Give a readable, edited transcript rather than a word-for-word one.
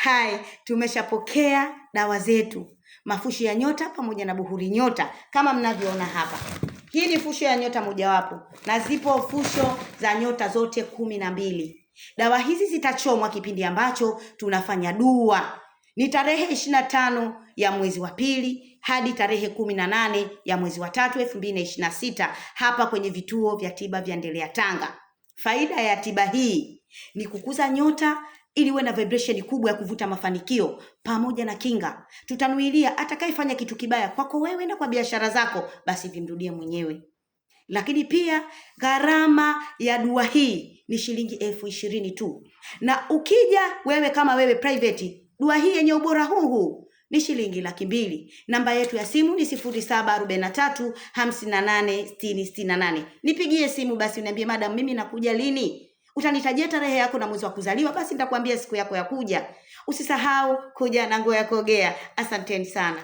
Hai, tumeshapokea dawa zetu, mafushi ya nyota pamoja na buhuri nyota kama mnavyoona hapa. Hii ni fusho ya nyota mojawapo na zipo fusho za nyota zote 12. Dawa hizi zitachomwa kipindi ambacho tunafanya dua. Ni tarehe 25 ya mwezi wa pili hadi tarehe 18 ya mwezi wa 3 2026 hapa kwenye vituo vya tiba vya Ndelea Tanga. Faida ya tiba hii ni kukuza nyota ili uwe na vibration kubwa ya kuvuta mafanikio pamoja na kinga. Tutanuilia atakayefanya kitu kibaya kwako wewe na kwa biashara zako, basi vimrudie mwenyewe. Lakini pia gharama ya dua hii ni shilingi 20,000 tu. Na ukija wewe kama wewe private, dua hii yenye ubora huu ni shilingi 200,000. Namba yetu ya simu ni 0743 58 60 68. Nipigie simu basi uniambie, madam, mimi nakuja lini? Utanitajia tarehe yako na mwezi wa kuzaliwa, basi nitakwambia siku yako ya kuja. Usisahau kuja na nguo ya kuogea. Asanteni sana.